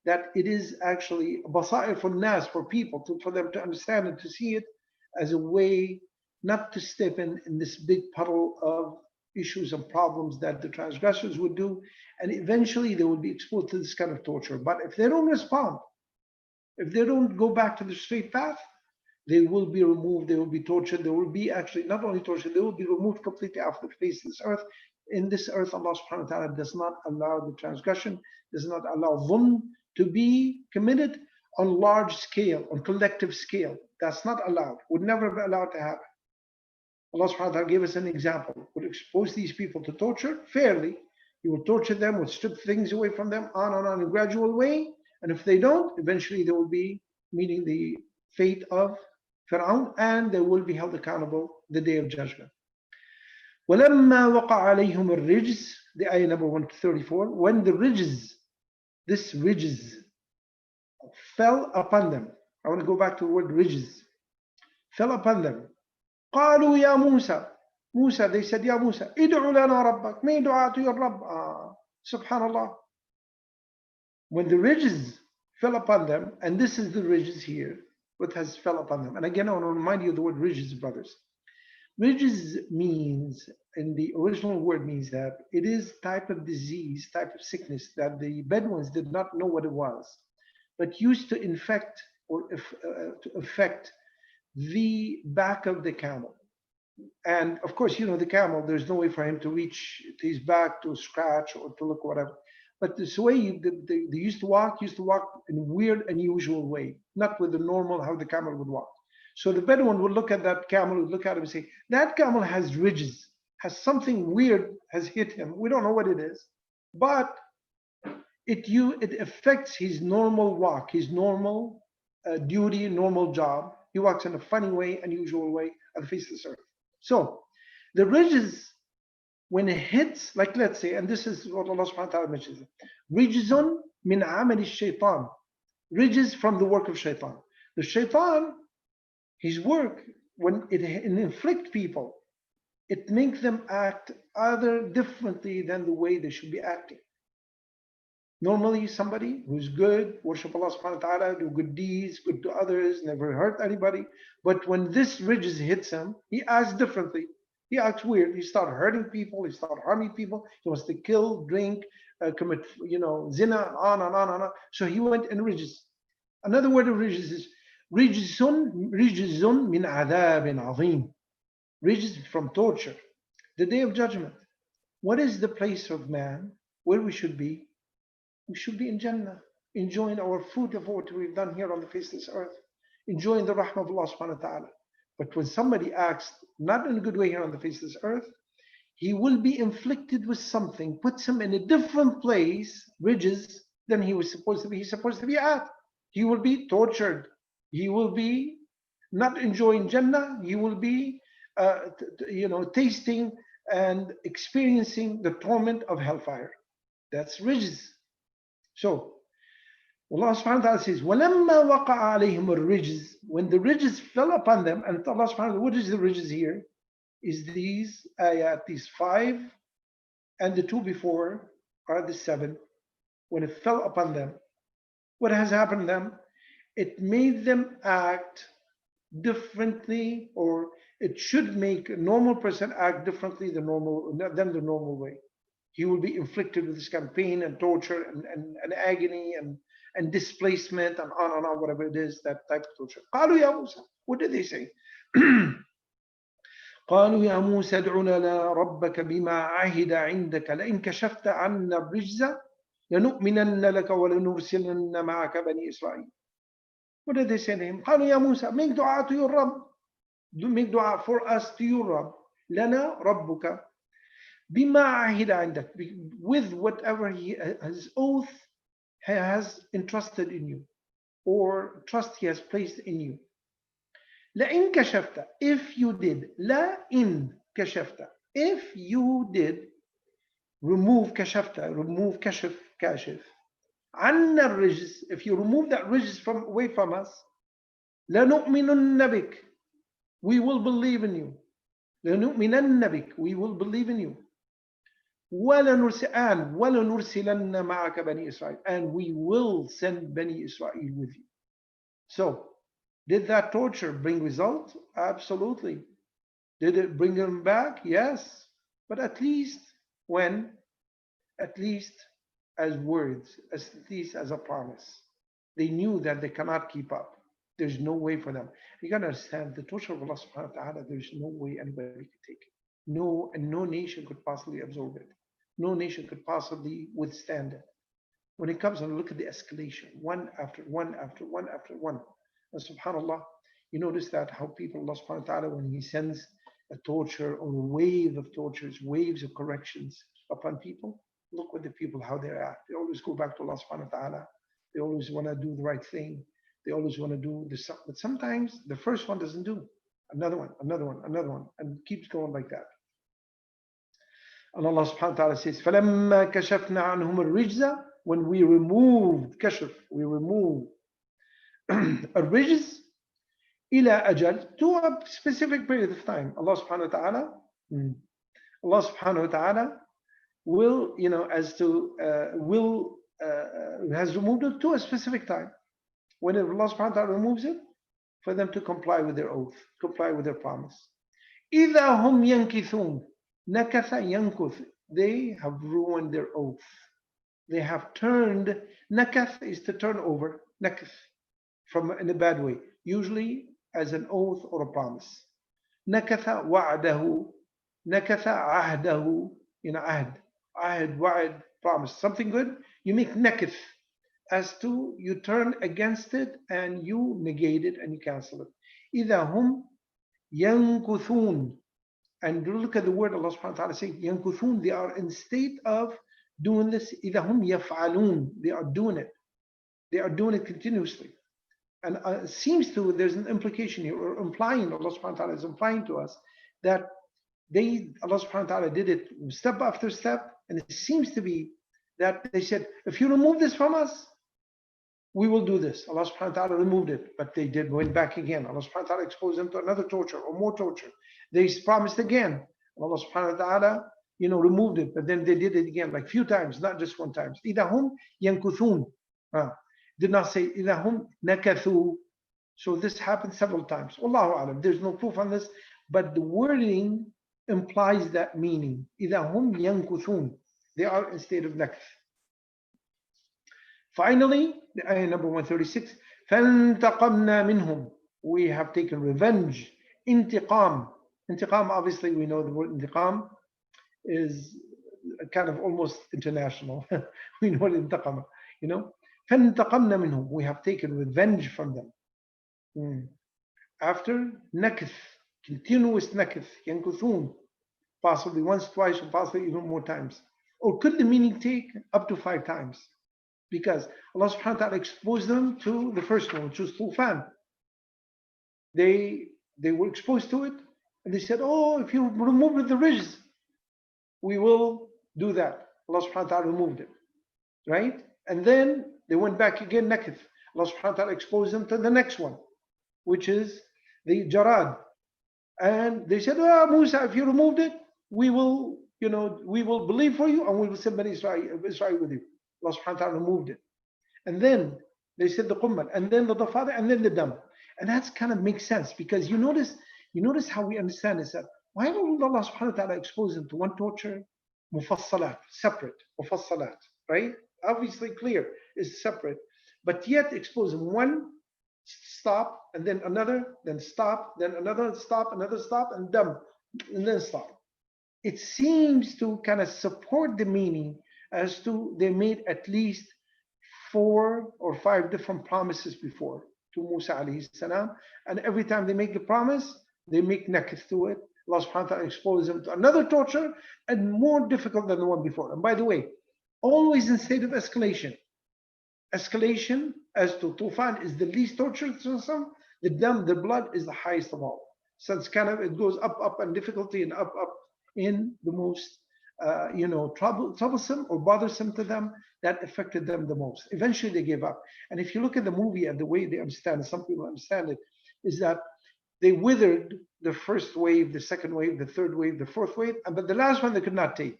that it is actually basair for nas, for people, for them to understand and to see it as a way not to step in this big puddle of issues and problems that the transgressors would do. And eventually they will be exposed to this kind of torture. But if they don't respond, if they don't go back to the straight path, they will be removed, they will be tortured, they will be actually not only tortured, they will be removed completely off the face of this earth. In this earth, Allah subhanahu wa ta'ala does not allow the transgression, does not allow dhulm to be committed on large scale, on collective scale. That's not allowed, would never be allowed to happen. Allah subhanahu wa ta'ala gave us an example, would expose these people to torture fairly. He will torture them, would strip things away from them on in a gradual way. And if they don't, eventually they will be meeting the fate of Fir'aun, and they will be held accountable the day of judgment. وَلَمَّا وَقَعَ عَلَيْهُمُ الرِّجْزِ, the ayah number 134, when the rijz, this rijz, fell upon them. I want to go back to the word rijz. Fell upon them. قَالُوا يَا مُوسَى, Musa, they said, Ya Musa, إِدْعُ لَنَا رَبَّكَ, make dua to your Rabb. Subhanallah. When the rijz fell upon them, and this is the rijz here, what has fell upon them. And again, I want to remind you of the word rijz, brothers. Rijz means, and the original word means that it is type of disease, type of sickness that the Bedouins did not know what it was, but used to infect or to affect the back of the camel. And of course, you know, the camel, there's no way for him to reach to his back to scratch or to look whatever. But this way they used to walk in a weird, unusual way, not with the normal how the camel would walk. So the Bedouin would look at that camel, would look at him and say, that camel has ridges, has something weird has hit him. We don't know what it is, but it affects his normal walk, his normal duty, normal job. He walks in a funny way, unusual way on the face of this earth. So the ridges, when it hits, like let's say, and this is what Allah subhanahu wa ta'ala mentions, rijzun min amali shaitan, ridges from the work of shaitan. The shaitan, his work, when it inflict people, it makes them act either differently than the way they should be acting. Normally, somebody who's good, worship Allah subhanahu wa ta'ala, do good deeds, good to others, never hurt anybody. But when this ridges hits him, he acts differently. He acts weird. He starts hurting people. He starts harming people. He wants to kill, drink, commit, zina, on and on and on. So he went and ridges. Another word of ridges is rijzun min adhabin azim. Ridges from torture. The day of judgment. What is the place of man where we should be? We should be in Jannah, enjoying our fruit of what we've done here on the face of this earth, enjoying the rahmah of Allah subhanahu wa ta'ala. But when somebody acts not in a good way here on the face of this earth, he will be inflicted with something, puts him in a different place, ridges, than he was supposed to be. He's supposed to be at. He will be tortured. He will be not enjoying Jannah. He will be, tasting and experiencing the torment of hellfire. That's ridges. So Allah subhanahu wa ta'ala says, وَلَمَّا وَقَعَ عَلَيْهِمُ الرِّجْزِ, when the ridges fell upon them, and Allah subhanahu wa ta'ala, what is the ridges here? Is these ayat, these 5, and the 2 before are the 7. When it fell upon them, what has happened to them? It made them act differently, or it should make a normal person act differently than the normal way. He will be inflicted with this kind of pain and torture and agony and displacement and on, whatever it is, that type of torture. قالوا يا موسى, what did they say? قالوا يا موسى ادع لنا ربك بما عهد عندك لئن كشفت عنا الرجز لنؤمنن لك ولنرسلن معك بني إسرائيل. What did they say to him? قالوا يا موسى, make dua to your Rabb. Make dua for us to your Rabb. لنا ربك بما عهد عندك, with whatever his oath has entrusted in you, or trust he has placed in you. لئن كشفت, if you did, لئن كشفت, if you did remove كشفت, remove كشف, عَنَّ الرِّجْزِ, if you remove that rijz from away from us, لَنُؤْمِنُنَّ بِكَ, we will believe in you. لَنُؤْمِنَنَّ بِكَ, we will believe in you. وَلَنُرْسِلَنَّ مَعَكَ بَنِي إِسْرَائِيل, and we will send Bani Israel with you. So, did that torture bring result? Absolutely. Did it bring them back? Yes. But at least when? At least as words, at least as a promise. They knew that they cannot keep up. There's no way for them. You gotta understand the torture of Allah subhanahu wa ta'ala, there's no way anybody could take it. No, and no nation could possibly absorb it. No nation could possibly withstand it. When it comes and look at the escalation, one after one after one after one. And subhanAllah, you notice that how people, Allah subhanahu wa ta'ala, when He sends a torture or a wave of tortures, waves of corrections upon people, look what the people, how they're at. They always go back to Allah subhanahu wa ta'ala. They always want to do the right thing. They always want to do this. But sometimes the first one doesn't do. Another one, another one, another one, and it keeps going like that. And Allah subhanahu wa ta'ala says, فَلَمَّا كَشَفْنَا عَنْهُمُ الرِّجْزَ, when we removed kashf, we removed a rijz ila ajal, to a specific period of time. Allah subhanahu wa ta'ala, Allah subhanahu wa ta'ala will, has removed it to a specific time. When Allah subhanahu wa ta'ala removes it, for them to comply with their oath, comply with their promise. إِذَا هُمْ يَنْكِثُونَ, nakatha yankuth, they have ruined their oath. They have turned, nakath is to turn over, nakath, from in a bad way, usually as an oath or a promise. Nakatha wa'adahu, nakatha ahdahu, ahd, wa'ad, promise. Something good, you make nakath, as to you turn against it and you negate it and you cancel it. إِذَا هُمْ يَنْكُثُونَ, and look at the word Allah subhanahu wa ta'ala saying, يَنْكُثُونَ, they are in state of doing this. إِذَا هُمْ يَفْعَلُونَ, they are doing it. They are doing it continuously. And it seems to, there's an implication here, or implying, Allah subhanahu wa ta'ala is implying to us that Allah subhanahu wa ta'ala did it step after step, and it seems to be that they said, if you remove this from us, we will do this. Allah subhanahu wa ta'ala removed it, but they went back again. Allah subhanahu wa ta'ala exposed them to another torture or more torture. They promised again. Allah subhanahu wa ta'ala, removed it, but then they did it again, like few times, not just one time. Idahum yankuthun. Did not say idahum nakathu. So this happened several times. Wallahu alam. There's no proof on this, but the wording implies that meaning. Idahum yankuthun. They are in state of nakath. Finally, the ayah number 136, فَانْتَقَمْنَا مِنْهُمْ, we have taken revenge. Intiqam. Intiqam, obviously we know the word intiqam is kind of almost international. We know what intaqama, فَانْتَقَمْنَا مِنْهُمْ, we have taken revenge from them. After nakath, continuous nakath, yankuthun, possibly once, twice, or possibly even more times. Or could the meaning take up to 5 times? Because Allah subhanahu wa ta'ala exposed them to the first one, which was Tufan. They were exposed to it, and they said, oh, if you remove the rijz, we will do that. Allah subhanahu wa ta'ala removed it. Right? And then they went back again, nakath. Allah subhanahu wa ta'ala exposed them to the next one, which is the jarad. And they said, oh, Musa, if you removed it, we will believe for you, and we will send Bani Israel with you. Allah subhanahu wa ta'ala removed it. And then they said the qummal, and then the dafada, and then the dam. And that's kind of makes sense, because you notice how we understand this, that why would Allah subhanahu wa ta'ala expose them to one torture? Mufassalat, separate, mufassalat, right? Obviously clear, is separate, but yet expose them one, stop, and then another, then stop, then another stop, another stop, and dam, and then stop. It seems to kind of support the meaning as to they made at least 4 or 5 different promises before to Musa alayhi salam, and every time they make the promise, they make nakath to it. Allah subhanahu wa ta'ala exposes them to another torture and more difficult than the one before. And by the way, always in state of escalation. Escalation as to Tufan is the least torture to some, the dam, the blood is the highest of all. So it's it goes up and difficulty, and up in the most troublesome or bothersome to them, that affected them the most. Eventually, they gave up. And if you look at the movie and the way they understand it, some people understand it, is that they withered the first wave, the second wave, the third wave, the fourth wave, but the last one they could not take,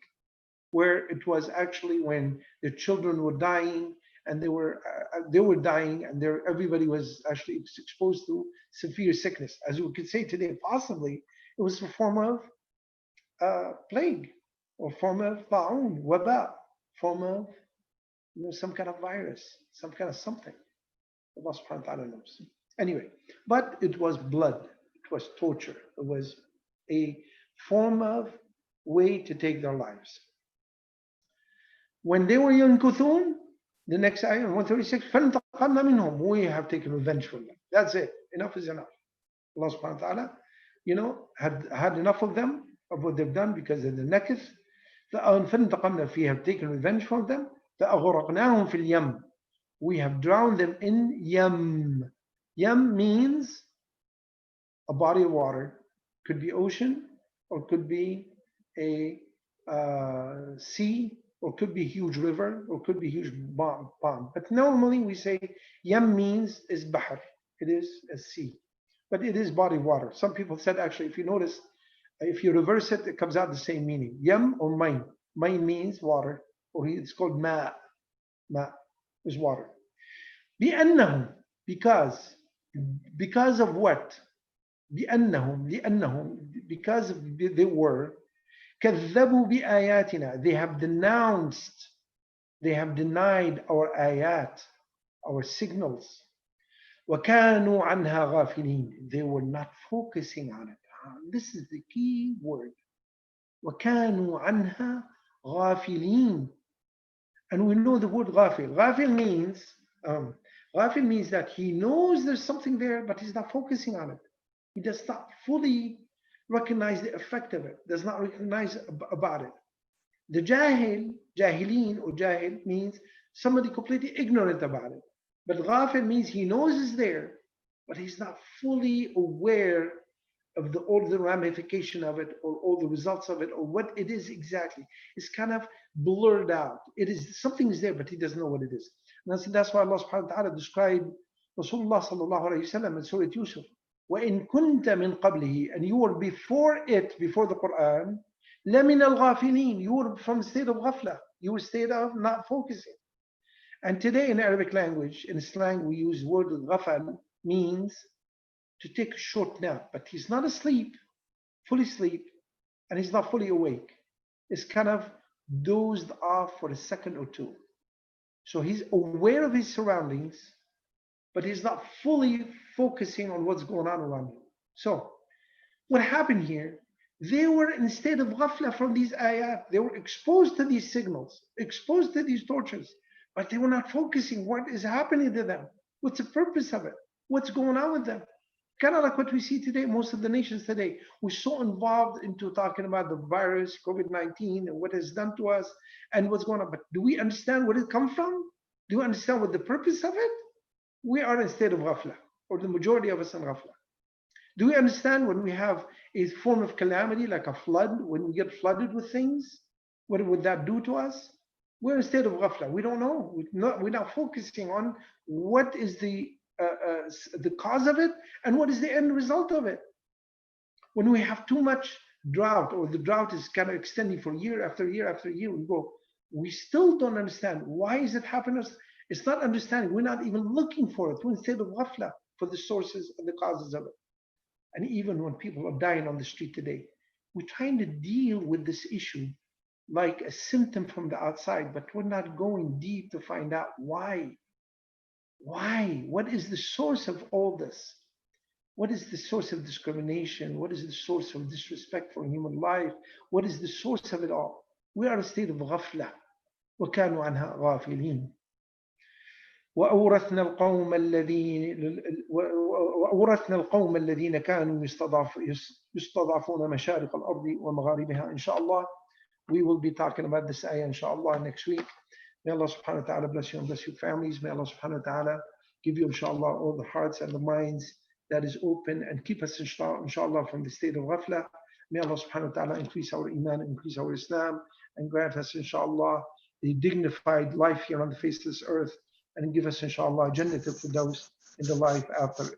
where it was actually when their children were dying and they were dying, and everybody was actually exposed to severe sickness. As we could say today, possibly it was a form of plague, or form of ta'un, waba, form of some kind of virus, some kind of something. Allah subhanahu wa ta'ala knows. Anyway, but it was blood, it was torture, it was a form of way to take their lives. When they were yankuthun, the next ayah, 136, فَانْتَقَمْنَا مِنْهُمْ, we have taken revenge from them. That's it. Enough is enough. Allah subhanahu wa ta'ala, had enough of them, of what they've done because of the nakith. فَانْتَقَمْنَا, we have taken revenge from them. فَأَغْرَقْنَاهُمْ فِي الْيَمِّ, we have drowned them in yam. Yam means a body of water. Could be ocean, or could be a sea, or could be a huge river, or could be a huge pond. But normally we say yam means is bahr. It is a sea, but it is body of water. Some people said, actually, if you notice, if you reverse it, it comes out the same meaning. Yam or main. Main means water, or it's called ma. Ma is water. بأنهم, because of what? لأنهم, because they were كذبوا بآياتنا, they have denounced, they have denied our ayat, our signals. وكانوا عنها غافلين, they were not focusing on it. This is the key word. وكانوا عنها غافلين. And we know the word غافل. غافل means that he knows there's something there, but he's not focusing on it. He does not fully recognize the effect of it, does not recognize about it. The jahilin or jahil means somebody completely ignorant about it. But ghafil means he knows it's there, but he's not fully aware of all the ramification of it, or all the results of it, or what it is exactly. It's kind of blurred out. It is, something is there, but he doesn't know what it is. And that's why Allah subhanahu wa ta'ala described Rasulullah sallallahu alayhi wa sallam in Surah Yusuf. وَإِن كُنْتَ مِن قَبْلِهِ, and you were before it, before the Quran, لَمِنَ الْغَافِلِينَ, you were from a state of ghafla, you were state of not focusing. And today in Arabic language, in slang, we use word ghafal, means to take a short nap, but he's not asleep, fully asleep, and he's not fully awake. It's kind of dozed off for a second or two. So he's aware of his surroundings, but he's not fully focusing on what's going on around him. So what happened here, they were in a state of ghafla from these ayat. They were exposed to these signals, exposed to these tortures, but they were not focusing what is happening to them. What's the purpose of it? What's going on with them? Kind of like what we see today, most of the nations today. We're so involved into talking about the virus, COVID-19, and what it's done to us and what's going on. But do we understand where it comes from? Do we understand what the purpose of it? We are in a state of ghafla, or the majority of us in ghafla. Do we understand when we have a form of calamity, like a flood, when we get flooded with things, what would that do to us? We're in a state of ghafla. We don't know. We're not focusing on what is the cause of it and what is the end result of it. When we have too much drought, or the drought is kind of extending for year after year after year, we still don't understand why is it happening. It's not understanding. We're not even looking for it. We're in a state of ghafla for the sources and the causes of it. And even when people are dying on the street today, we're trying to deal with this issue like a symptom from the outside, but we're not going deep to find out why. Why? What is the source of all this? What is the source of discrimination? What is the source of disrespect for human life? What is the source of it all? We are in a state of ghafla. وَكَانُوا عَنْهَا غَافِلِينَ. وأورثنا القوم الذين كانوا يستضعفون مشارق الأرض ومغاربها. Inshallah, we will be talking about this ayah inshallah next week. May Allah subhanahu wa ta'ala bless you and bless your families. May Allah subhanahu wa ta'ala give you inshallah all the hearts and the minds that is open, and keep us inshallah from the state of ghafla. May Allah subhanahu wa ta'ala increase our iman, increase our Islam, and grant us, inshallah, a dignified life here on the face of this earth, and give us, inshallah, Jannat al-Firdaus in the life after.